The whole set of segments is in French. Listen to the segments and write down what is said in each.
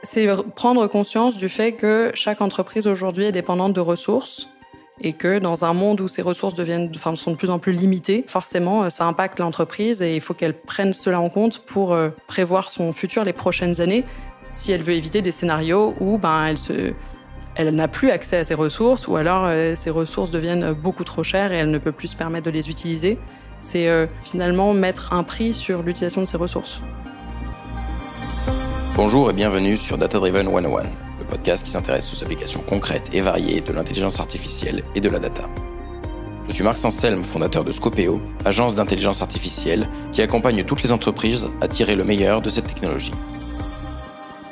C'est prendre conscience du fait que chaque entreprise aujourd'hui est dépendante de ressources et que dans un monde où ces ressources sont de plus en plus limitées, forcément, ça impacte l'entreprise et il faut qu'elle prenne cela en compte pour prévoir son futur les prochaines années si elle veut éviter des scénarios où elle n'a plus accès à ses ressources ou alors ces ressources deviennent beaucoup trop chères et elle ne peut plus se permettre de les utiliser. C'est finalement mettre un prix sur l'utilisation de ces ressources. Bonjour et bienvenue sur Data Driven 101, le podcast qui s'intéresse aux applications concrètes et variées de l'intelligence artificielle et de la data. Je suis Marc Sanselme, fondateur de Scopeo, agence d'intelligence artificielle qui accompagne toutes les entreprises à tirer le meilleur de cette technologie.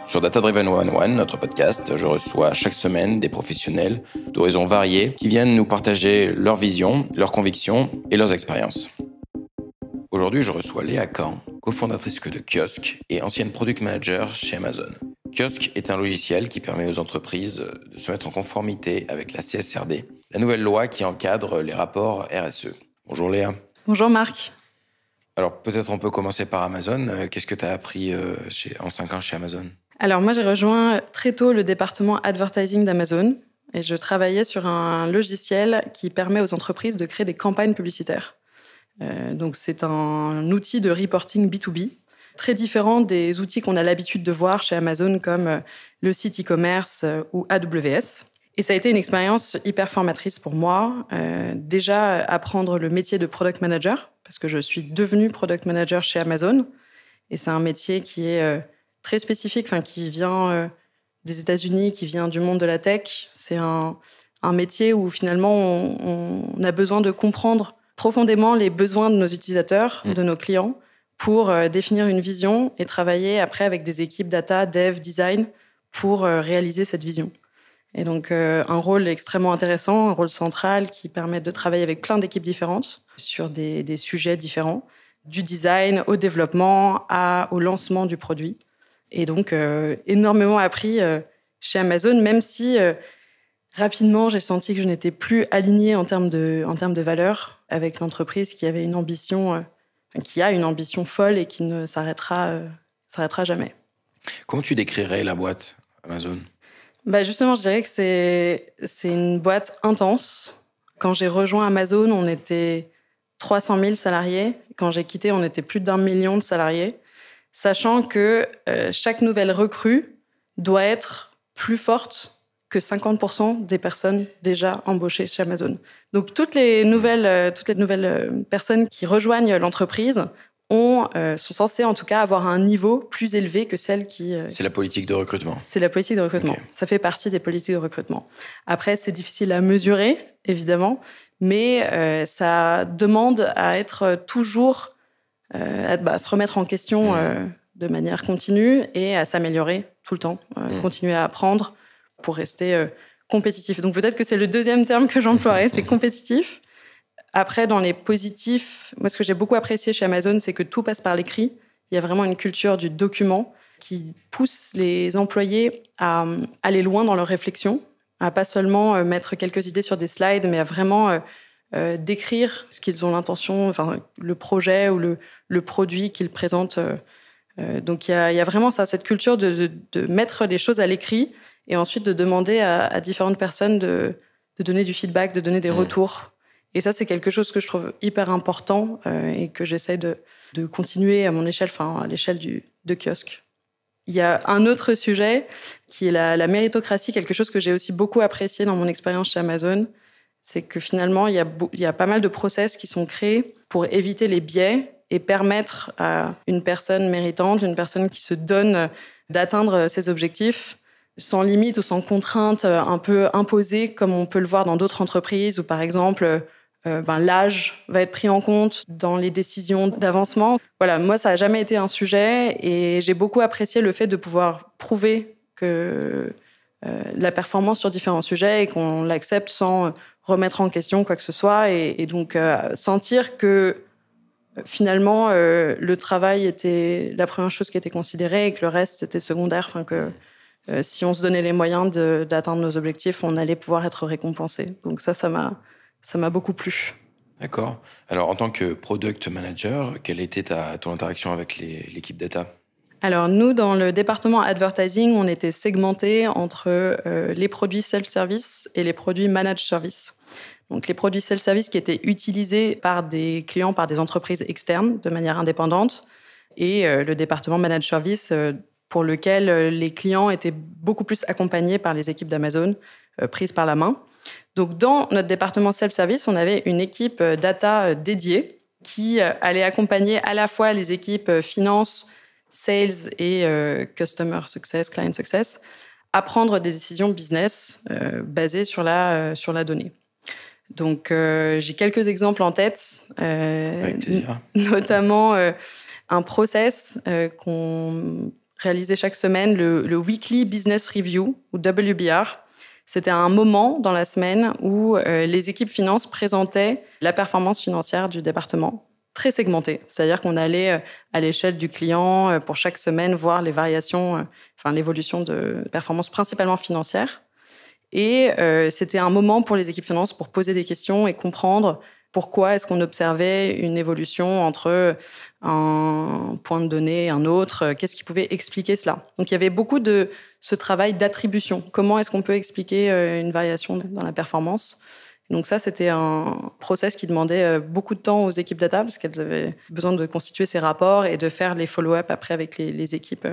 Sur Data Driven 101, notre podcast, je reçois chaque semaine des professionnels d'horizons variés qui viennent nous partager leur vision, leurs convictions et leurs expériences. Aujourd'hui, je reçois Léa Kahn, cofondatrice de Kiosk et ancienne product manager chez Amazon. Kiosk est un logiciel qui permet aux entreprises de se mettre en conformité avec la CSRD, la nouvelle loi qui encadre les rapports RSE. Bonjour Léa. Bonjour Marc. Alors peut-être on peut commencer par Amazon. Qu'est-ce que tu as appris en 5 ans chez Amazon ? Alors moi, j'ai rejoint très tôt le département advertising d'Amazon et je travaillais sur un logiciel qui permet aux entreprises de créer des campagnes publicitaires. Donc c'est un outil de reporting B2B, très différent des outils qu'on a l'habitude de voir chez Amazon comme le site e-commerce ou AWS. Et ça a été une expérience hyper formatrice pour moi. Déjà, apprendre le métier de product manager, parce que je suis devenue product manager chez Amazon. Et c'est un métier qui est très spécifique, qui vient des États-Unis, qui vient du monde de la tech. C'est un métier où finalement on a besoin de comprendre profondément les besoins de nos utilisateurs, de nos clients, pour définir une vision et travailler après avec des équipes data, dev, design pour réaliser cette vision. Et donc un rôle extrêmement intéressant, un rôle central qui permet de travailler avec plein d'équipes différentes sur des sujets différents, du design au développement au lancement du produit. Et donc énormément appris chez Amazon, même si rapidement j'ai senti que je n'étais plus alignée en termes de valeurs avec l'entreprise qui avait qui a une ambition folle et qui ne s'arrêtera jamais. Comment tu décrirais la boîte Amazon ? Justement, je dirais que c'est une boîte intense. Quand j'ai rejoint Amazon, on était 300 000 salariés. Quand j'ai quitté, on était plus d'1 million de salariés. Sachant que chaque nouvelle recrue doit être plus forte que 50% des personnes déjà embauchées chez Amazon. Donc toutes les nouvelles personnes qui rejoignent l'entreprise sont censées en tout cas avoir un niveau plus élevé que celles qui... C'est la politique de recrutement. C'est la politique de recrutement. Okay. Ça fait partie des politiques de recrutement. Après, c'est difficile à mesurer, évidemment, mais ça demande à être toujours... à se remettre en question de manière continue et à s'améliorer tout le temps, continuer à apprendre pour rester compétitif. Donc peut-être que c'est le deuxième terme que j'emploierais, c'est compétitif. Après, dans les positifs, moi ce que j'ai beaucoup apprécié chez Amazon, c'est que tout passe par l'écrit. Il y a vraiment une culture du document qui pousse les employés à aller loin dans leur réflexion, à pas seulement mettre quelques idées sur des slides, mais à vraiment... d'écrire ce qu'ils ont l'intention, le projet ou le produit qu'ils présentent. Donc il y a vraiment cette culture de mettre des choses à l'écrit et ensuite de demander à différentes personnes de donner du feedback, de donner des retours. Et ça, c'est quelque chose que je trouve hyper important et que j'essaie de continuer à mon échelle, à l'échelle de Kiosk. Il y a un autre sujet qui est la méritocratie, quelque chose que j'ai aussi beaucoup apprécié dans mon expérience chez Amazon. C'est que finalement, il y a pas mal de process qui sont créés pour éviter les biais et permettre à une personne méritante, une personne qui se donne d'atteindre ses objectifs sans limite ou sans contrainte un peu imposée, comme on peut le voir dans d'autres entreprises où, par exemple, l'âge va être pris en compte dans les décisions d'avancement. Voilà, moi, ça n'a jamais été un sujet et j'ai beaucoup apprécié le fait de pouvoir prouver que la performance sur différents sujets et qu'on l'accepte sans remettre en question quoi que ce soit et donc sentir que finalement le travail était la première chose qui était considérée et que le reste c'était secondaire, que si on se donnait les moyens d'atteindre nos objectifs, on allait pouvoir être récompensé. Donc ça m'a beaucoup plu. D'accord. Alors en tant que product manager, quelle était ton interaction avec l'équipe data ? Alors nous, dans le département advertising, on était segmentés entre les produits self-service et les produits managed service. Donc les produits self-service qui étaient utilisés par des clients, par des entreprises externes de manière indépendante, et le département managed service pour lequel les clients étaient beaucoup plus accompagnés par les équipes d'Amazon, prises par la main. Donc dans notre département self-service, on avait une équipe data dédiée qui allait accompagner à la fois les équipes finance, sales et customer success, client success, à prendre des décisions business basées sur la donnée. Donc, j'ai quelques exemples en tête, notamment un process qu'on réalisait chaque semaine, le Weekly Business Review, ou WBR. C'était un moment dans la semaine où les équipes finances présentaient la performance financière du département, très segmentée. C'est-à-dire qu'on allait à l'échelle du client pour chaque semaine voir les variations, l'évolution de performance principalement financière. Et c'était un moment pour les équipes finances pour poser des questions et comprendre pourquoi est-ce qu'on observait une évolution entre un point de données et un autre, qu'est-ce qui pouvait expliquer cela. Donc il y avait beaucoup de ce travail d'attribution. Comment est-ce qu'on peut expliquer une variation dans la performance ? Donc ça, c'était un process qui demandait beaucoup de temps aux équipes data parce qu'elles avaient besoin de constituer ces rapports et de faire les follow-up après avec les équipes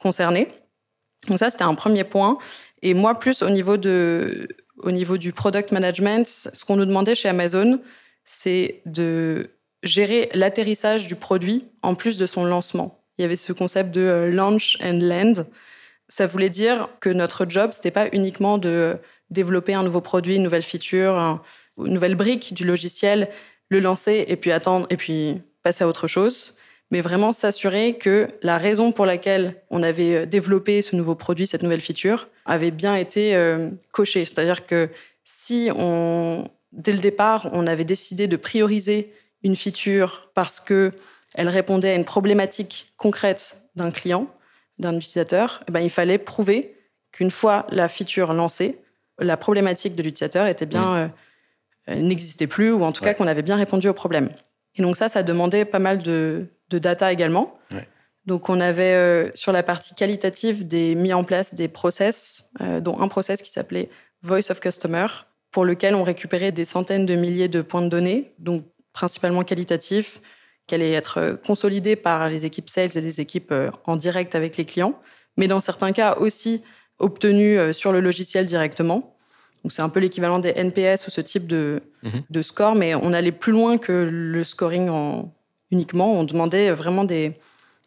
concernées. Donc ça, c'était un premier point. Et moi, plus au niveau du product management, ce qu'on nous demandait chez Amazon, c'est de gérer l'atterrissage du produit en plus de son lancement. Il y avait ce concept de launch and land. Ça voulait dire que notre job, c'était pas uniquement de développer un nouveau produit, une nouvelle feature, une nouvelle brique du logiciel, le lancer et puis attendre et puis passer à autre chose, mais vraiment s'assurer que la raison pour laquelle on avait développé ce nouveau produit, cette nouvelle feature, avait bien été cochée. C'est-à-dire que si dès le départ, on avait décidé de prioriser une feature parce qu'elle répondait à une problématique concrète d'un client, d'un utilisateur, il fallait prouver qu'une fois la feature lancée, la problématique de l'utilisateur était bien, n'existait plus, ou en tout cas qu'on avait bien répondu au problème. Et donc ça demandait pas mal de data également. Ouais. Donc on avait sur la partie qualitative mis en place des process, dont un process qui s'appelait Voice of Customer, pour lequel on récupérait des centaines de milliers de points de données, donc principalement qualitatifs, qui allaient être consolidés par les équipes sales et les équipes en direct avec les clients, mais dans certains cas aussi obtenus sur le logiciel directement. Donc c'est un peu l'équivalent des NPS ou ce type de score, mais on allait plus loin que le scoring uniquement. On demandait vraiment des...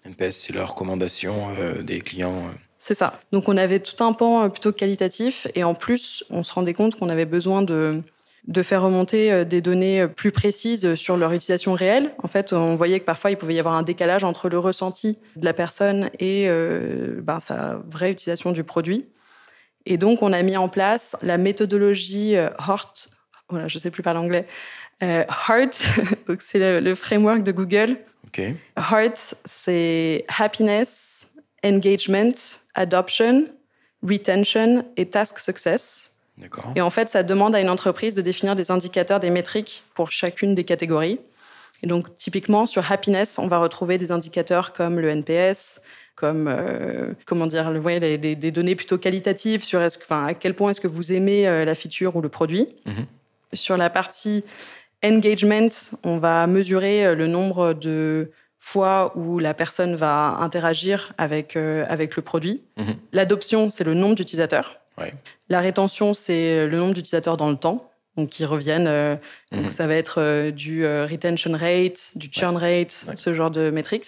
NPS, c'est la recommandation des clients. C'est ça. Donc on avait tout un pan plutôt qualitatif et en plus, on se rendait compte qu'on avait besoin de faire remonter des données plus précises sur leur utilisation réelle. En fait, on voyait que parfois, il pouvait y avoir un décalage entre le ressenti de la personne et sa vraie utilisation du produit. Et donc, on a mis en place la méthodologie HEART. Voilà, je ne sais plus parler anglais. HEART, donc c'est le framework de Google. Okay. HEART, c'est Happiness, Engagement, Adoption, Retention et Task Success. D'accord. Et en fait, ça demande à une entreprise de définir des indicateurs, des métriques pour chacune des catégories. Et donc, typiquement, sur Happiness, on va retrouver des indicateurs comme le NPS, comme des données plutôt qualitatives sur à quel point est-ce que vous aimez la feature ou le produit. Sur la partie engagement, on va mesurer le nombre de fois où la personne va interagir avec le produit. L'adoption, c'est le nombre d'utilisateurs. Ouais. La rétention, c'est le nombre d'utilisateurs dans le temps, donc qui reviennent. Donc ça va être du retention rate, du churn rate, ce genre de metrics.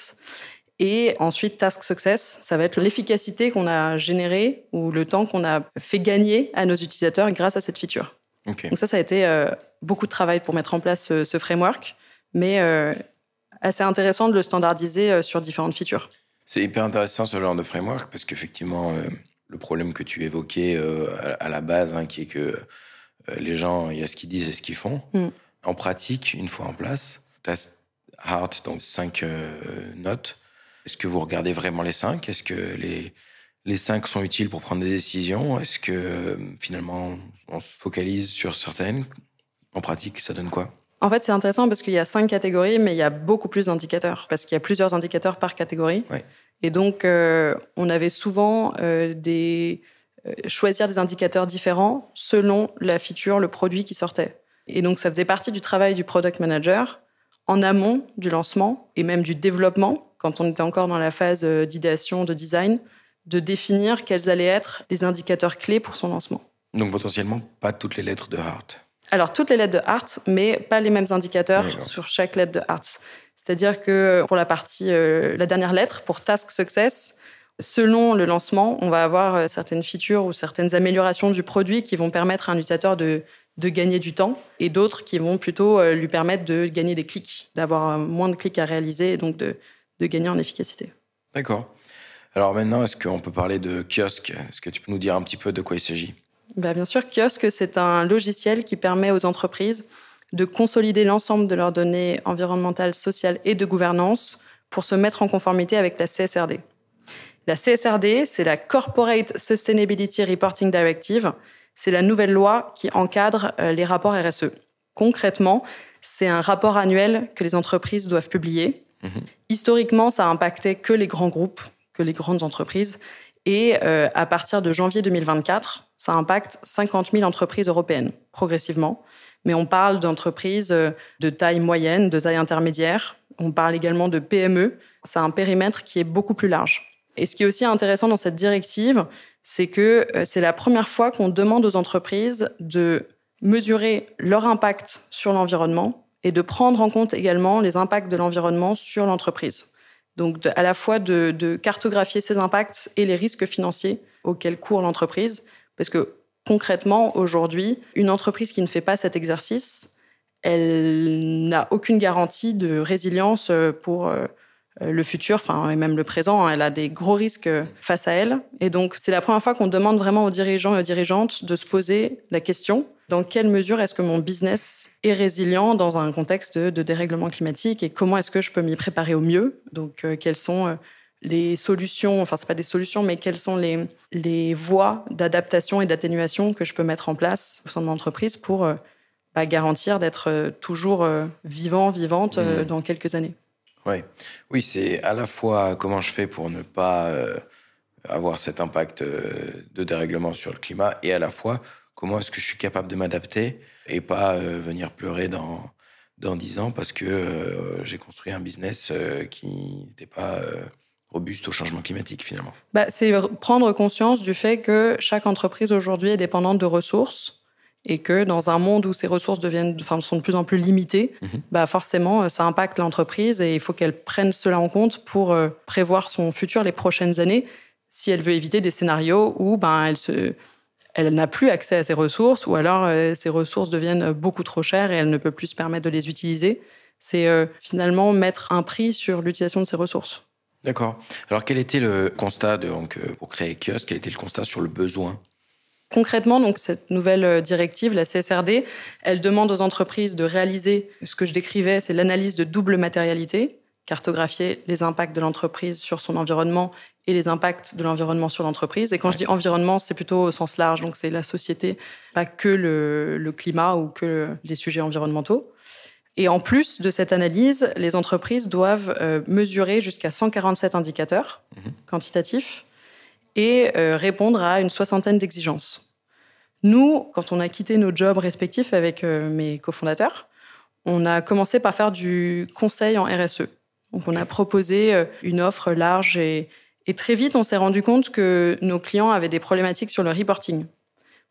Et ensuite, task success, ça va être l'efficacité qu'on a générée ou le temps qu'on a fait gagner à nos utilisateurs grâce à cette feature. Okay. Donc ça a été beaucoup de travail pour mettre en place ce framework, mais assez intéressant de le standardiser sur différentes features. C'est hyper intéressant ce genre de framework parce qu'effectivement, le problème que tu évoquais à la base, qui est que les gens, il y a ce qu'ils disent et ce qu'ils font. En pratique, une fois en place, tu as HEART, donc 5 notes. Est-ce que vous regardez vraiment les 5 ? Est-ce que les 5 sont utiles pour prendre des décisions ? Est-ce que finalement, on se focalise sur certaines ? En pratique, ça donne quoi ? En fait, c'est intéressant parce qu'il y a 5 catégories, mais il y a beaucoup plus d'indicateurs, parce qu'il y a plusieurs indicateurs par catégorie. Ouais. Et donc, on avait souvent choisir des indicateurs différents selon la feature, le produit qui sortait. Et donc, ça faisait partie du travail du product manager en amont du lancement et même du développement, quand on était encore dans la phase d'idéation, de design, de définir quels allaient être les indicateurs clés pour son lancement. Donc potentiellement, pas toutes les lettres de Heart. Alors, toutes les lettres de Heart, mais pas les mêmes indicateurs sur chaque lettre de Heart. C'est-à-dire que pour la partie, la dernière lettre, pour Task Success, selon le lancement, on va avoir certaines features ou certaines améliorations du produit qui vont permettre à un utilisateur de gagner du temps et d'autres qui vont plutôt lui permettre de gagner des clics, d'avoir moins de clics à réaliser et donc de gagner en efficacité. D'accord. Alors maintenant, est-ce qu'on peut parler de Kiosk ? Est-ce que tu peux nous dire un petit peu de quoi il s'agit ? Bien sûr, Kiosk, c'est un logiciel qui permet aux entreprises de consolider l'ensemble de leurs données environnementales, sociales et de gouvernance pour se mettre en conformité avec la CSRD. La CSRD, c'est la Corporate Sustainability Reporting Directive. C'est la nouvelle loi qui encadre les rapports RSE. Concrètement, c'est un rapport annuel que les entreprises doivent publier. Historiquement, ça a impacté que les grands groupes, que les grandes entreprises. Et à partir de janvier 2024, ça impacte 50 000 entreprises européennes, progressivement. Mais on parle d'entreprises de taille moyenne, de taille intermédiaire. On parle également de PME. C'est un périmètre qui est beaucoup plus large. Et ce qui est aussi intéressant dans cette directive, c'est que c'est la première fois qu'on demande aux entreprises de mesurer leur impact sur l'environnement et de prendre en compte également les impacts de l'environnement sur l'entreprise. Donc, à la fois de cartographier ces impacts et les risques financiers auxquels court l'entreprise. Parce que concrètement, aujourd'hui, une entreprise qui ne fait pas cet exercice, elle n'a aucune garantie de résilience pour le futur, et même le présent. Elle a des gros risques face à elle. Et donc, c'est la première fois qu'on demande vraiment aux dirigeants et aux dirigeantes de se poser la question: dans quelle mesure est-ce que mon business est résilient dans un contexte de dérèglement climatique et comment est-ce que je peux m'y préparer au mieux? Donc, quelles sont les solutions, c'est pas des solutions, mais quelles sont les voies d'adaptation et d'atténuation que je peux mettre en place au sein de mon entreprise pour garantir d'être toujours vivante dans quelques années. Oui, c'est à la fois comment je fais pour ne pas avoir cet impact de dérèglement sur le climat et à la fois comment est-ce que je suis capable de m'adapter et pas venir pleurer dans 10 ans parce que j'ai construit un business qui n'était pas robuste au changement climatique finalement. C'est prendre conscience du fait que chaque entreprise aujourd'hui est dépendante de ressources et que dans un monde où ces ressources sont de plus en plus limitées, forcément, ça impacte l'entreprise et il faut qu'elle prenne cela en compte pour prévoir son futur les prochaines années si elle veut éviter des scénarios où elle n'a plus accès à ses ressources ou alors ces ressources deviennent beaucoup trop chères et elle ne peut plus se permettre de les utiliser. C'est finalement mettre un prix sur l'utilisation de ces ressources. D'accord. Alors, quel était le constat pour créer Kiosk? Quel était le constat sur le besoin? Concrètement, donc, cette nouvelle directive, la CSRD, elle demande aux entreprises de réaliser ce que je décrivais, c'est l'analyse de double matérialité, cartographier les impacts de l'entreprise sur son environnement et les impacts de l'environnement sur l'entreprise. Et quand je dis environnement, c'est plutôt au sens large, donc c'est la société, pas que le climat ou que les sujets environnementaux. Et en plus de cette analyse, les entreprises doivent mesurer jusqu'à 147 indicateurs quantitatifs et répondre à une 60aine d'exigences. Nous, quand on a quitté nos jobs respectifs avec mes cofondateurs, on a commencé par faire du conseil en RSE. Donc, on a proposé une offre large et très vite, on s'est rendu compte que nos clients avaient des problématiques sur le reporting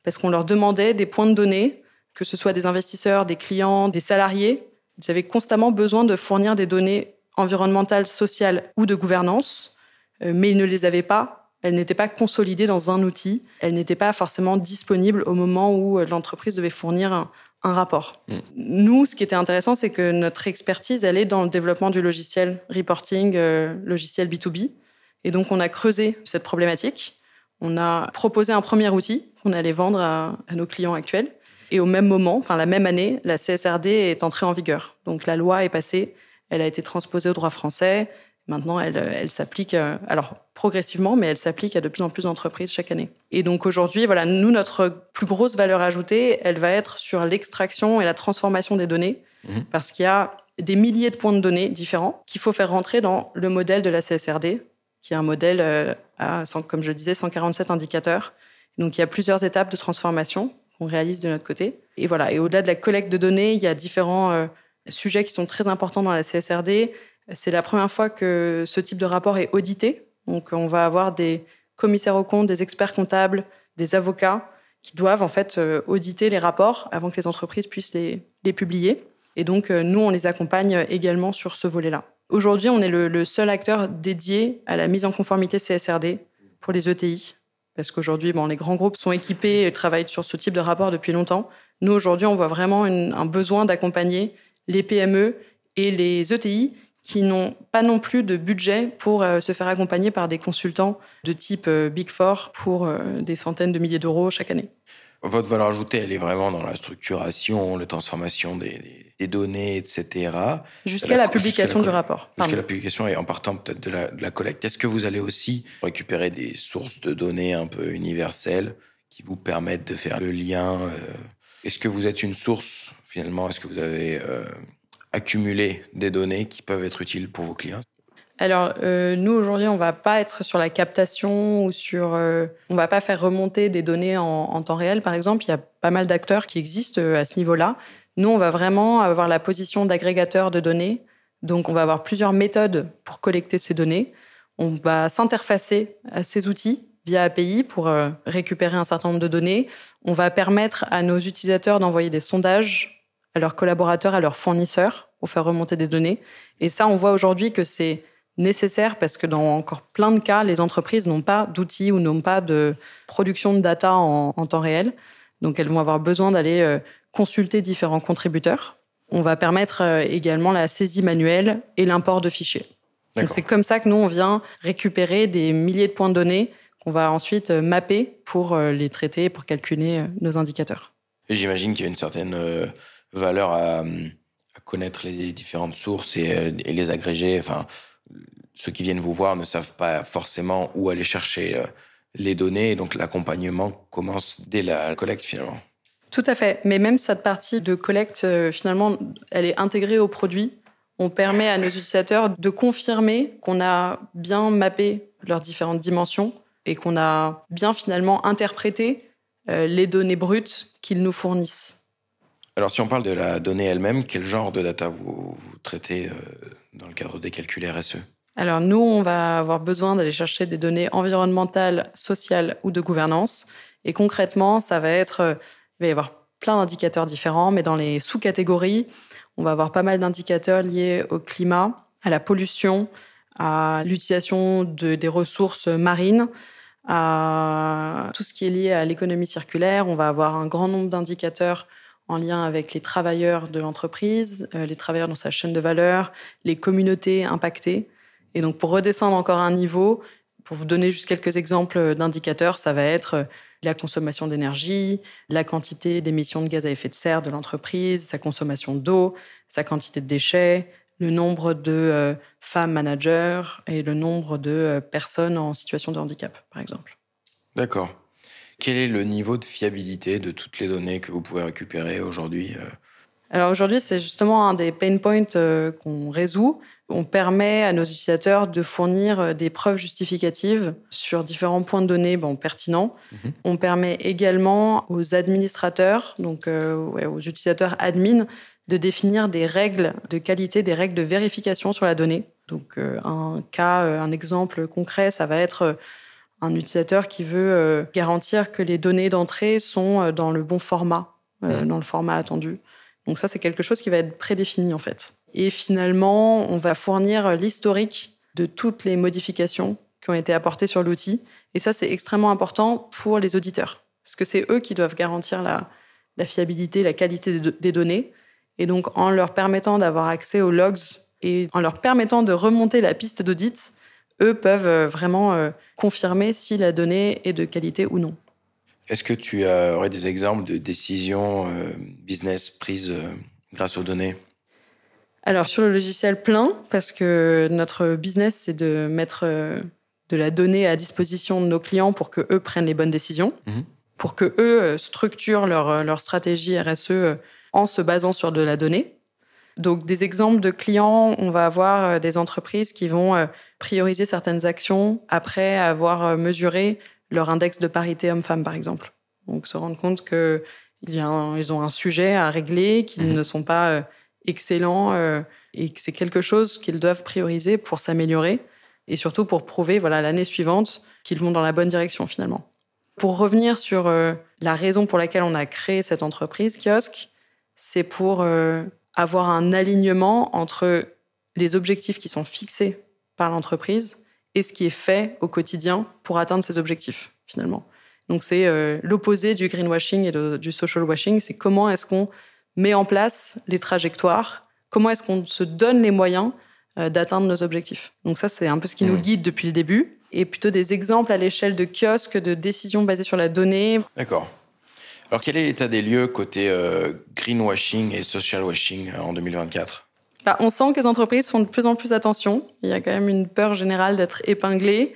parce qu'on leur demandait des points de données, que ce soit des investisseurs, des clients, des salariés. Ils avaient constamment besoin de fournir des données environnementales, sociales ou de gouvernance, mais ils ne les avaient pas. Elles n'étaient pas consolidées dans un outil. Elles n'étaient pas forcément disponibles au moment où l'entreprise devait fournir un rapport. Nous, ce qui était intéressant, c'est que notre expertise, elle est dans le développement du logiciel reporting, logiciel B2B. Et donc, on a creusé cette problématique. On a proposé un premier outil qu'on allait vendre à nos clients actuels. Et au même moment, la même année, la CSRD est entrée en vigueur. Donc, la loi est passée, elle a été transposée au droit français. Maintenant, elle s'applique, alors progressivement, mais elle s'applique à de plus en plus d'entreprises chaque année. Et donc aujourd'hui, nous, notre plus grosse valeur ajoutée, elle va être sur l'extraction et la transformation des données parce qu'il y a des milliers de points de données différents qu'il faut faire rentrer dans le modèle de la CSRD, qui est un modèle à, comme je le disais, 147 indicateurs. Donc, il y a plusieurs étapes de transformation qu'on réalise de notre côté. Et voilà. Et au-delà de la collecte de données, il y a différents sujets qui sont très importants dans la CSRD. C'est la première fois que ce type de rapport est audité. Donc, on va avoir des commissaires aux comptes, des experts comptables, des avocats qui doivent en fait auditer les rapports avant que les entreprises puissent les publier. Et donc, nous, on les accompagne également sur ce volet-là. Aujourd'hui, on est le seul acteur dédié à la mise en conformité CSRD pour les ETI. Parce qu'aujourd'hui, les grands groupes sont équipés et travaillent sur ce type de rapport depuis longtemps. Nous, aujourd'hui, on voit vraiment un besoin d'accompagner les PME et les ETI qui n'ont pas non plus de budget pour se faire accompagner par des consultants de type Big Four pour des centaines de milliers d'euros chaque année. Votre valeur ajoutée, elle est vraiment dans la structuration, la transformation des données, etc. Jusqu'à la publication du rapport. Jusqu'à la publication et en partant peut-être de la collecte. Est-ce que vous allez aussi récupérer des sources de données un peu universelles qui vous permettent de faire le lien Est-ce que vous êtes une source, finalement? Est-ce que vous avez accumulé des données qui peuvent être utiles pour vos clients? Alors, nous, aujourd'hui, on ne va pas être sur la captation ou sur... on ne va pas faire remonter des données en temps réel, par exemple. Il y a pas mal d'acteurs qui existent à ce niveau-là. Nous, on va vraiment avoir la position d'agrégateur de données. Donc, on va avoir plusieurs méthodes pour collecter ces données. On va s'interfacer à ces outils via API pour récupérer un certain nombre de données. On va permettre à nos utilisateurs d'envoyer des sondages à leurs collaborateurs, à leurs fournisseurs pour faire remonter des données. Et ça, on voit aujourd'hui que c'est nécessaire parce que dans encore plein de cas, les entreprises n'ont pas d'outils ou n'ont pas de production de data en temps réel. Donc, elles vont avoir besoin d'aller consulter différents contributeurs. On va permettre également la saisie manuelle et l'import de fichiers. Donc, c'est comme ça que nous, on vient récupérer des milliers de points de données qu'on va ensuite mapper pour les traiter, pour calculer nos indicateurs. Et j'imagine qu'il y a une certaine valeur à connaître les différentes sources et les agréger. Enfin, ceux qui viennent vous voir ne savent pas forcément où aller chercher les données. Donc, l'accompagnement commence dès la collecte, finalement. Tout à fait. Mais même cette partie de collecte, finalement, elle est intégrée au produit. On permet à nos utilisateurs de confirmer qu'on a bien mappé leurs différentes dimensions et qu'on a bien, finalement, interprété les données brutes qu'ils nous fournissent. Alors, si on parle de la donnée elle-même, quel genre de data vous traitez dans le cadre des calculs RSE? Alors, nous, on va avoir besoin d'aller chercher des données environnementales, sociales ou de gouvernance. Et concrètement, ça va être... il va y avoir plein d'indicateurs différents, mais dans les sous-catégories, on va avoir pas mal d'indicateurs liés au climat, à la pollution, à l'utilisation des ressources marines, à tout ce qui est lié à l'économie circulaire. On va avoir un grand nombre d'indicateurs en lien avec les travailleurs de l'entreprise, les travailleurs dans sa chaîne de valeur, les communautés impactées. Et donc, pour redescendre encore un niveau, pour vous donner juste quelques exemples d'indicateurs, ça va être la consommation d'énergie, la quantité d'émissions de gaz à effet de serre de l'entreprise, sa consommation d'eau, sa quantité de déchets, le nombre de femmes managers et le nombre de personnes en situation de handicap, par exemple. D'accord. Quel est le niveau de fiabilité de toutes les données que vous pouvez récupérer aujourd'hui? Alors aujourd'hui, c'est justement un des pain points qu'on résout. On permet à nos utilisateurs de fournir des preuves justificatives sur différents points de données pertinents. On permet également aux administrateurs, donc aux utilisateurs admin, de définir des règles de qualité, des règles de vérification sur la donnée. Donc un exemple concret, ça va être un utilisateur qui veut garantir que les données d'entrée sont dans le bon format, dans le format attendu. Donc ça, c'est quelque chose qui va être prédéfini, en fait. Et finalement, on va fournir l'historique de toutes les modifications qui ont été apportées sur l'outil. Et ça, c'est extrêmement important pour les auditeurs. Parce que c'est eux qui doivent garantir la fiabilité, la qualité des données. Et donc, en leur permettant d'avoir accès aux logs et en leur permettant de remonter la piste d'audit, eux peuvent vraiment confirmer si la donnée est de qualité ou non. Est-ce que tu aurais des exemples de décisions business prises grâce aux données? Alors, sur le logiciel plein, parce que notre business, c'est de mettre de la donnée à disposition de nos clients pour qu'eux prennent les bonnes décisions, pour qu'eux structurent leur stratégie RSE en se basant sur de la donnée. Donc, des exemples de clients, on va avoir des entreprises qui vont prioriser certaines actions après avoir mesuré leur index de parité homme-femme, par exemple. Donc, se rendre compte qu'ils ont un sujet à régler, qu'ils ne sont pas excellents et que c'est quelque chose qu'ils doivent prioriser pour s'améliorer et surtout pour prouver l'année suivante qu'ils vont dans la bonne direction, finalement. Pour revenir sur la raison pour laquelle on a créé cette entreprise Kiosque, c'est pour avoir un alignement entre les objectifs qui sont fixés par l'entreprise et ce qui est fait au quotidien pour atteindre ces objectifs, finalement. Donc, c'est l'opposé du greenwashing et du social washing. C'est comment est-ce qu'on met en place les trajectoires, comment est-ce qu'on se donne les moyens d'atteindre nos objectifs. Donc ça, c'est un peu ce qui nous guide depuis le début. Et plutôt des exemples à l'échelle de kiosques, de décisions basées sur la donnée. D'accord. Alors, quel est l'état des lieux côté greenwashing et social washing en 2024 ? On sent que les entreprises font de plus en plus attention. Il y a quand même une peur générale d'être épinglées,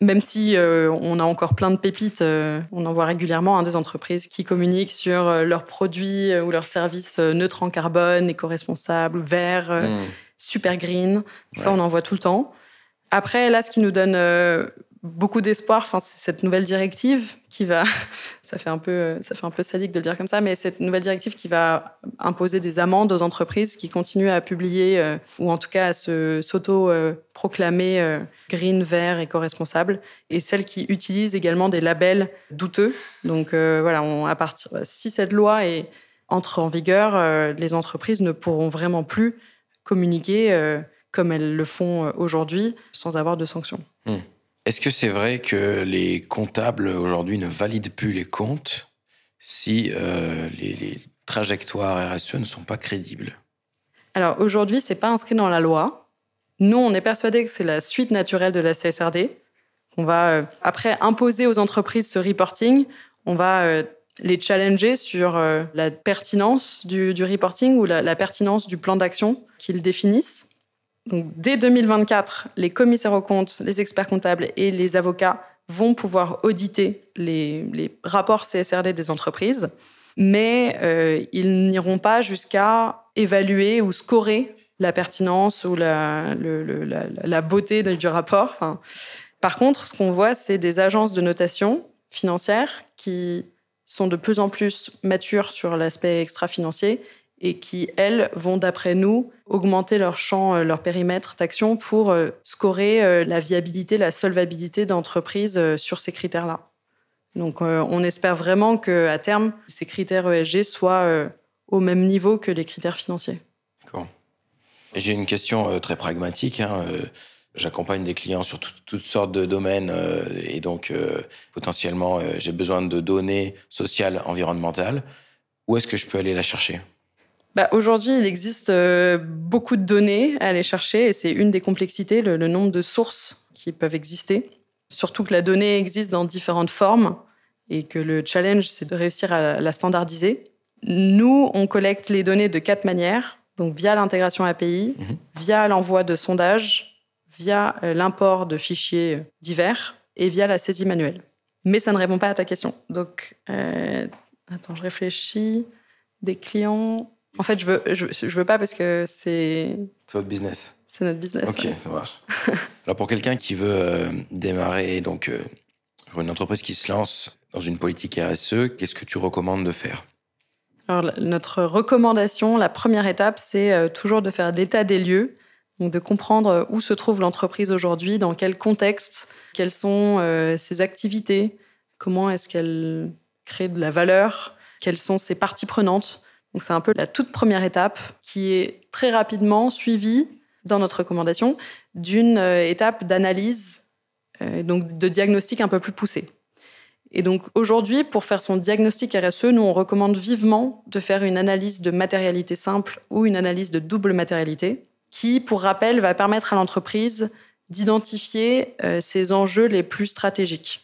même si on a encore plein de pépites. On en voit régulièrement des entreprises qui communiquent sur leurs produits ou leurs services neutres en carbone, éco-responsables, verts, super green. Ça, on en voit tout le temps. Après, là, ce qui nous donne beaucoup d'espoir, c'est cette nouvelle directive qui va... ça fait un peu sadique de le dire comme ça, mais cette nouvelle directive qui va imposer des amendes aux entreprises qui continuent à publier ou en tout cas à s'auto-proclamer green, vert, éco-responsable, et celles qui utilisent également des labels douteux. Donc si cette loi entre en vigueur, les entreprises ne pourront vraiment plus communiquer comme elles le font aujourd'hui, sans avoir de sanctions. Est-ce que c'est vrai que les comptables aujourd'hui ne valident plus les comptes si les trajectoires RSE ne sont pas crédibles ? Alors aujourd'hui, c'est pas inscrit dans la loi. Nous, on est persuadés que c'est la suite naturelle de la CSRD. On va, après imposer aux entreprises ce reporting, on va les challenger sur la pertinence du reporting ou la pertinence du plan d'action qu'ils définissent. Donc, dès 2024, les commissaires aux comptes, les experts comptables et les avocats vont pouvoir auditer les rapports CSRD des entreprises, mais ils n'iront pas jusqu'à évaluer ou scorer la pertinence ou la beauté du rapport. Par contre, ce qu'on voit, c'est des agences de notation financière qui sont de plus en plus matures sur l'aspect extra-financier et qui, elles, vont, d'après nous, augmenter leur champ, leur périmètre d'action pour scorer la viabilité, la solvabilité d'entreprises sur ces critères-là. Donc, on espère vraiment qu'à terme, ces critères ESG soient au même niveau que les critères financiers. D'accord. J'ai une question très pragmatique. J'accompagne des clients sur toutes sortes de domaines et donc, potentiellement, j'ai besoin de données sociales, environnementales. Où est-ce que je peux aller la chercher ? Aujourd'hui, il existe beaucoup de données à aller chercher et c'est une des complexités, le nombre de sources qui peuvent exister. Surtout que la donnée existe dans différentes formes et que le challenge, c'est de réussir à la standardiser. Nous, on collecte les données de 4 manières, donc via l'intégration API, via l'envoi de sondages, via l'import de fichiers divers et via la saisie manuelle. Mais ça ne répond pas à ta question. Donc, attends, je réfléchis. Des clients... En fait, je veux pas parce que c'est... C'est votre business. C'est notre business. Ok, ça marche. Alors, pour quelqu'un qui veut démarrer, donc, pour une entreprise qui se lance dans une politique RSE, qu'est-ce que tu recommandes de faire ? Alors, notre recommandation, la première étape, c'est toujours de faire l'état des lieux, donc de comprendre où se trouve l'entreprise aujourd'hui, dans quel contexte, quelles sont ses activités, comment est-ce qu'elle crée de la valeur, quelles sont ses parties prenantes. Donc, c'est un peu la toute première étape qui est très rapidement suivie dans notre recommandation d'une étape d'analyse, donc de diagnostic un peu plus poussé. Et donc, aujourd'hui, pour faire son diagnostic RSE, nous, on recommande vivement de faire une analyse de matérialité simple ou une analyse de double matérialité qui, pour rappel, va permettre à l'entreprise d'identifier ses enjeux les plus stratégiques.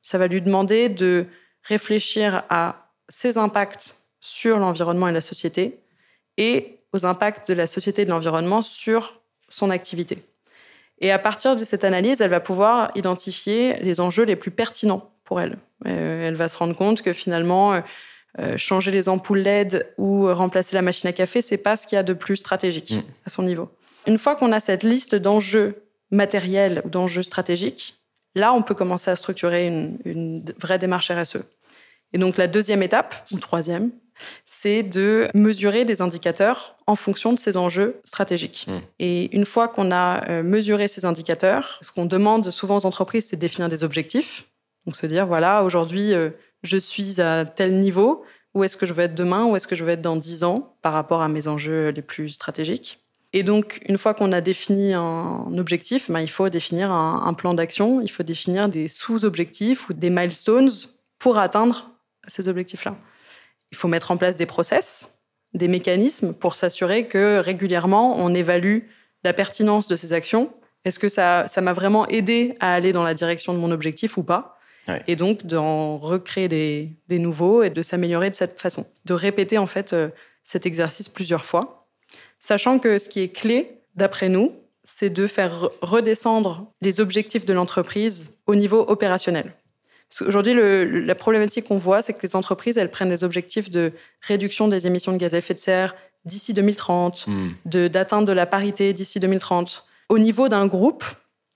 Ça va lui demander de réfléchir à ses impacts sur l'environnement et la société, et aux impacts de la société et de l'environnement sur son activité. Et à partir de cette analyse, elle va pouvoir identifier les enjeux les plus pertinents pour elle. Elle va se rendre compte que finalement, changer les ampoules LED ou remplacer la machine à café, c'est pas ce qu'il y a de plus stratégique à son niveau. Une fois qu'on a cette liste d'enjeux matériels ou d'enjeux stratégiques, là, on peut commencer à structurer une vraie démarche RSE. Et donc, la deuxième étape, ou troisième, c'est de mesurer des indicateurs en fonction de ces enjeux stratégiques. Et une fois qu'on a mesuré ces indicateurs, ce qu'on demande souvent aux entreprises, c'est de définir des objectifs. Donc, se dire, voilà, aujourd'hui, je suis à tel niveau, où est-ce que je veux être demain, où est-ce que je veux être dans 10 ans par rapport à mes enjeux les plus stratégiques. Et donc, une fois qu'on a défini un objectif, il faut définir un plan d'action, il faut définir des sous-objectifs ou des milestones pour atteindre ces objectifs-là. Il faut mettre en place des process, des mécanismes pour s'assurer que régulièrement, on évalue la pertinence de ces actions. Est-ce que ça m'a vraiment aidé à aller dans la direction de mon objectif ou pas ? Ouais. Et donc, d'en recréer des nouveaux et de s'améliorer de cette façon. De répéter, en fait, cet exercice plusieurs fois. Sachant que ce qui est clé, d'après nous, c'est de faire redescendre les objectifs de l'entreprise au niveau opérationnel. Parce qu'aujourd'hui, la problématique qu'on voit, c'est que les entreprises, elles prennent des objectifs de réduction des émissions de gaz à effet de serre d'ici 2030, d'atteinte de la parité d'ici 2030. Au niveau d'un groupe,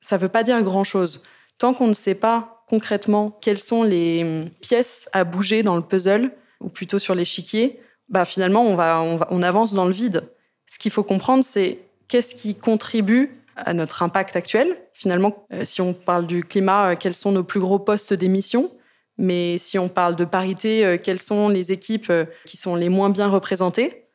ça ne veut pas dire grand-chose. Tant qu'on ne sait pas concrètement quelles sont les pièces à bouger dans le puzzle, ou plutôt sur l'échiquier, finalement, on avance dans le vide. Ce qu'il faut comprendre, c'est qu'est-ce qui contribue à notre impact actuel. Finalement, si on parle du climat, quels sont nos plus gros postes d'émissions ? Mais si on parle de parité, quelles sont les équipes qui sont les moins bien représentées ?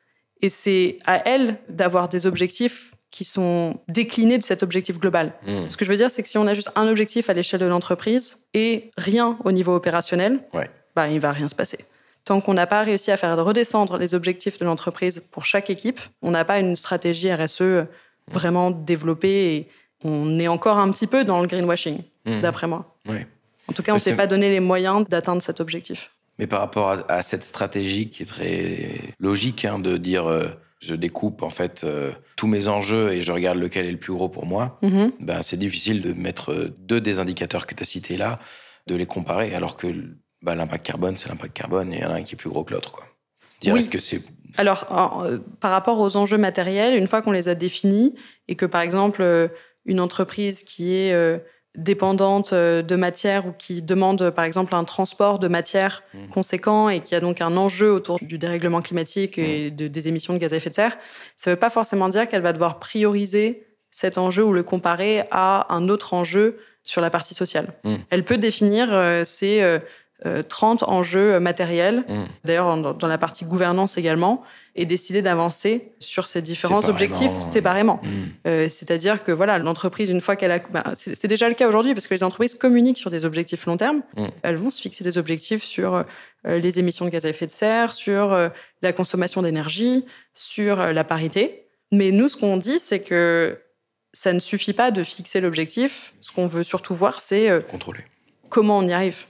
Et c'est à elles d'avoir des objectifs qui sont déclinés de cet objectif global. Ce que je veux dire, c'est que si on a juste un objectif à l'échelle de l'entreprise et rien au niveau opérationnel, il ne va rien se passer. Tant qu'on n'a pas réussi à faire redescendre les objectifs de l'entreprise pour chaque équipe, on n'a pas une stratégie RSE vraiment développée et on est encore un petit peu dans le greenwashing, d'après moi. Ouais. En tout cas, on ne s'est pas donné les moyens d'atteindre cet objectif. Mais par rapport à cette stratégie qui est très logique, de dire je découpe en fait tous mes enjeux et je regarde lequel est le plus gros pour moi, c'est difficile de mettre deux des indicateurs que tu as cités là, de les comparer, alors que l'impact carbone, c'est l'impact carbone et il y en a un qui est plus gros que l'autre, quoi. Est-ce que c'est... Alors, par rapport aux enjeux matériels, une fois qu'on les a définis et que, par exemple, une entreprise qui est dépendante de matière ou qui demande, par exemple, un transport de matière conséquent et qui a donc un enjeu autour du dérèglement climatique et des émissions de gaz à effet de serre, ça ne veut pas forcément dire qu'elle va devoir prioriser cet enjeu ou le comparer à un autre enjeu sur la partie sociale. Elle peut définir ses 30 enjeux matériels, d'ailleurs dans la partie gouvernance également, et décider d'avancer sur ces différents objectifs séparément. C'est-à-dire que l'entreprise, une fois qu'elle a... c'est déjà le cas aujourd'hui, parce que les entreprises communiquent sur des objectifs long terme. Elles vont se fixer des objectifs sur les émissions de gaz à effet de serre, sur la consommation d'énergie, sur la parité. Mais nous, ce qu'on dit, c'est que ça ne suffit pas de fixer l'objectif. Ce qu'on veut surtout voir, c'est contrôler. Comment on y arrive.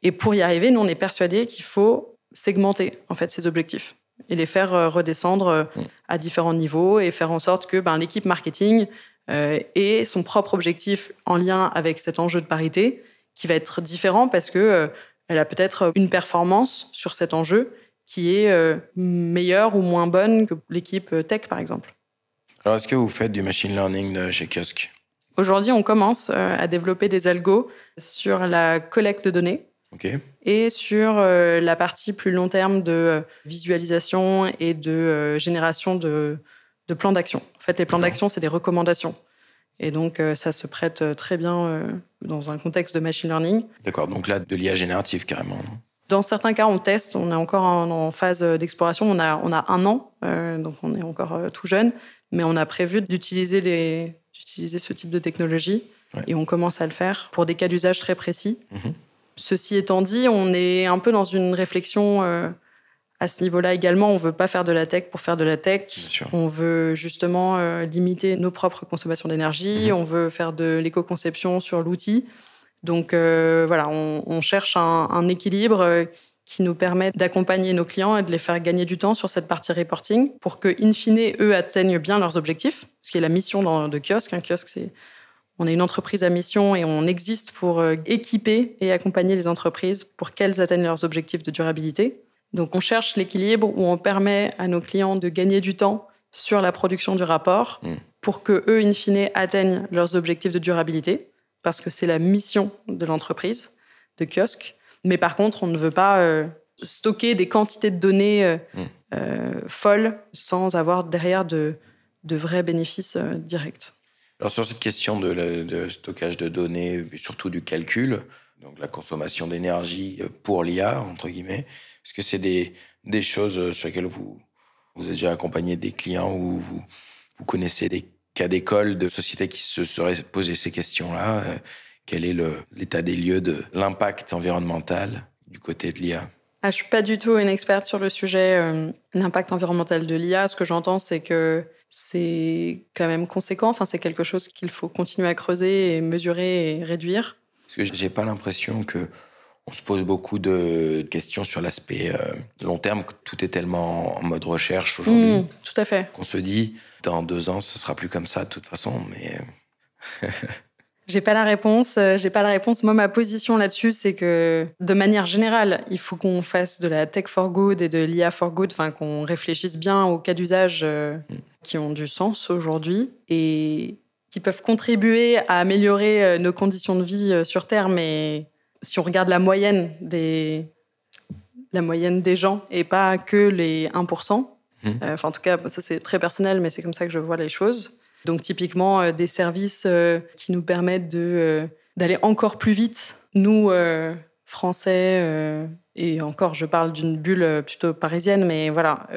Et pour y arriver, nous, on est persuadés qu'il faut segmenter en fait, ces objectifs et les faire redescendre à différents niveaux et faire en sorte que l'équipe marketing ait son propre objectif en lien avec cet enjeu de parité qui va être différent parce qu'elle a peut-être une performance sur cet enjeu qui est meilleure ou moins bonne que l'équipe tech, par exemple. Alors, est-ce que vous faites du machine learning chez Kiosk ? Aujourd'hui, on commence à développer des algos sur la collecte de données. Et sur la partie plus long terme de visualisation et de génération de plans d'action. En fait, les plans d'action, c'est des recommandations. Et donc, ça se prête très bien dans un contexte de machine learning. D'accord, donc là, de l'IA générative carrément, non ? Dans certains cas, on teste. On est encore en phase d'exploration. On a 1 an, donc on est encore tout jeune. Mais on a prévu d'utiliser ce type de technologie. Et on commence à le faire pour des cas d'usage très précis. Ceci étant dit, on est un peu dans une réflexion à ce niveau-là également. On ne veut pas faire de la tech pour faire de la tech. On veut justement limiter nos propres consommations d'énergie. On veut faire de l'éco-conception sur l'outil. Donc on cherche un équilibre qui nous permet d'accompagner nos clients et de les faire gagner du temps sur cette partie reporting pour que, in fine, eux atteignent bien leurs objectifs, ce qui est la mission de Kiosk. Kiosk, On est une entreprise à mission et on existe pour équiper et accompagner les entreprises pour qu'elles atteignent leurs objectifs de durabilité. Donc, on cherche l'équilibre où on permet à nos clients de gagner du temps sur la production du rapport pour qu'eux, in fine, atteignent leurs objectifs de durabilité, parce que c'est la mission de l'entreprise, de Kiosk. Mais par contre, on ne veut pas stocker des quantités de données folles sans avoir derrière de vrais bénéfices directs. Alors sur cette question de stockage de données, surtout du calcul, donc la consommation d'énergie pour l'IA, entre guillemets, est-ce que c'est des choses sur lesquelles vous avez déjà accompagné des clients ou vous connaissez des cas d'école, de sociétés qui se seraient posé ces questions-là? Quel est l'état des lieux de l'impact environnemental du côté de l'IA? Je ne suis pas du tout une experte sur le sujet, l'impact environnemental de l'IA. Ce que j'entends, c'est que c'est quand même conséquent. Enfin, c'est quelque chose qu'il faut continuer à creuser et mesurer et réduire. Parce que j'ai pas l'impression qu'on se pose beaucoup de questions sur l'aspect long terme. Tout est tellement en mode recherche aujourd'hui. Tout à fait. Qu'on se dit, dans 2 ans, ce sera plus comme ça de toute façon. Mais J'ai pas la réponse. Moi, ma position là-dessus, c'est que, de manière générale, il faut qu'on fasse de la tech for good et de l'IA for good, enfin, qu'on réfléchisse bien aux cas d'usage qui ont du sens aujourd'hui et qui peuvent contribuer à améliorer nos conditions de vie sur Terre. Mais si on regarde la moyenne des gens et pas que les 1%, enfin, en tout cas, ça, c'est très personnel, mais c'est comme ça que je vois les choses. Donc, typiquement, des services qui nous permettent d'aller encore plus vite. Nous, Français, et encore, je parle d'une bulle plutôt parisienne, mais voilà,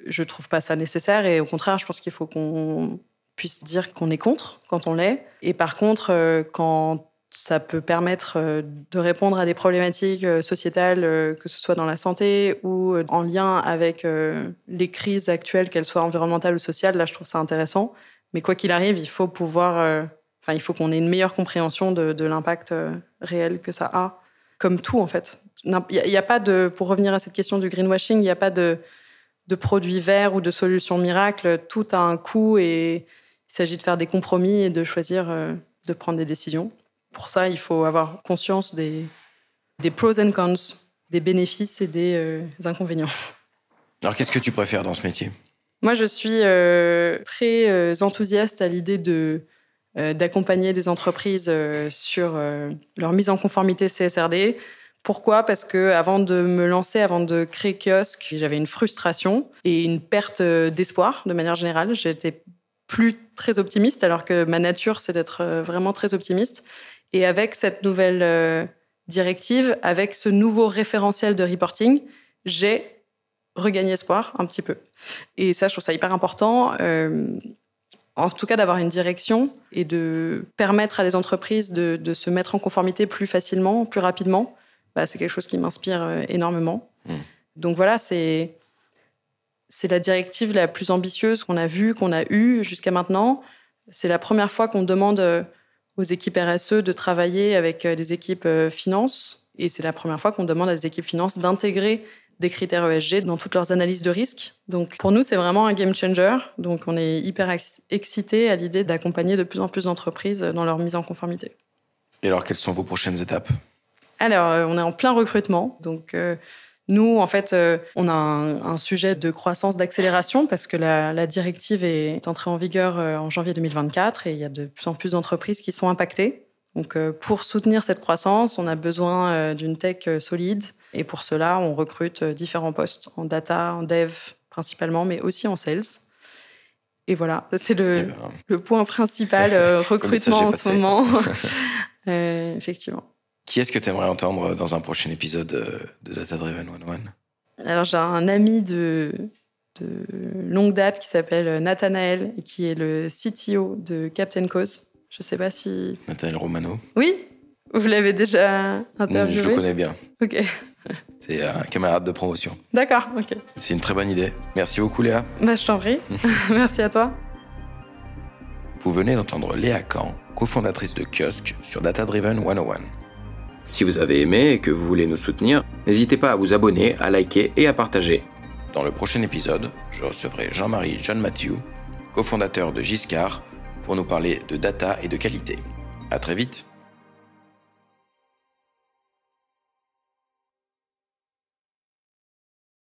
je trouve pas ça nécessaire. Et au contraire, je pense qu'il faut qu'on puisse dire qu'on est contre quand on l'est. Et par contre, quand ça peut permettre de répondre à des problématiques sociétales, que ce soit dans la santé ou en lien avec les crises actuelles, qu'elles soient environnementales ou sociales, là, je trouve ça intéressant. Mais quoi qu'il arrive, il faut il faut qu'on ait une meilleure compréhension de l'impact réel que ça a, comme tout, en fait. Il y a pas pour revenir à cette question du greenwashing, il n'y a pas de produit vert ou de solution miracle. Tout a un coût et il s'agit de faire des compromis et de choisir de prendre des décisions. Pour ça, il faut avoir conscience des pros and cons, des bénéfices et des inconvénients. Alors, qu'est-ce que tu préfères dans ce métier ? Moi, je suis très enthousiaste à l'idée d'accompagner des entreprises sur leur mise en conformité CSRD. Pourquoi ? Parce que avant de me lancer, avant de créer Kiosk, j'avais une frustration et une perte d'espoir de manière générale. J'étais plus très optimiste, alors que ma nature, c'est d'être vraiment très optimiste. Et avec cette nouvelle directive, avec ce nouveau référentiel de reporting, j'ai regagner espoir un petit peu. Et ça, je trouve ça hyper important, en tout cas d'avoir une direction et de permettre à des entreprises de se mettre en conformité plus facilement, plus rapidement. C'est quelque chose qui m'inspire énormément. Donc voilà, c'est la directive la plus ambitieuse qu'on a vue, qu'on a eue jusqu'à maintenant. C'est la première fois qu'on demande aux équipes RSE de travailler avec des équipes finance. Et c'est la première fois qu'on demande à des équipes finance d'intégrer des critères ESG dans toutes leurs analyses de risque. Donc, pour nous, c'est vraiment un game changer. Donc, on est hyper excités à l'idée d'accompagner de plus en plus d'entreprises dans leur mise en conformité. Et alors, quelles sont vos prochaines étapes ? Alors, on est en plein recrutement. Donc, nous, en fait, on a un sujet de croissance, d'accélération parce que la directive est entrée en vigueur en janvier 2024 et il y a de plus en plus d'entreprises qui sont impactées. Donc, pour soutenir cette croissance, on a besoin d'une tech solide. Et pour cela, on recrute différents postes en data, en dev principalement, mais aussi en sales. Et voilà, c'est le point principal, recrutement en ce moment. Effectivement. Qui est-ce que tu aimerais entendre dans un prochain épisode de Data Driven 101 ? Alors, j'ai un ami de longue date qui s'appelle Nathanaël et qui est le CTO de Captain Cause. Je ne sais pas si... Nathanaël Romano. Oui, vous l'avez déjà interviewé. Je le connais bien. Ok. C'est un camarade de promotion. D'accord, ok. C'est une très bonne idée. Merci beaucoup, Léa. Je t'en prie. Merci à toi. Vous venez d'entendre Léa Kahn, cofondatrice de Kiosk sur Data Driven 101. Si vous avez aimé et que vous voulez nous soutenir, n'hésitez pas à vous abonner, à liker et à partager. Dans le prochain épisode, je recevrai Jean-Marie John Matthew, cofondateur de Giscard, pour nous parler de data et de qualité. À très vite.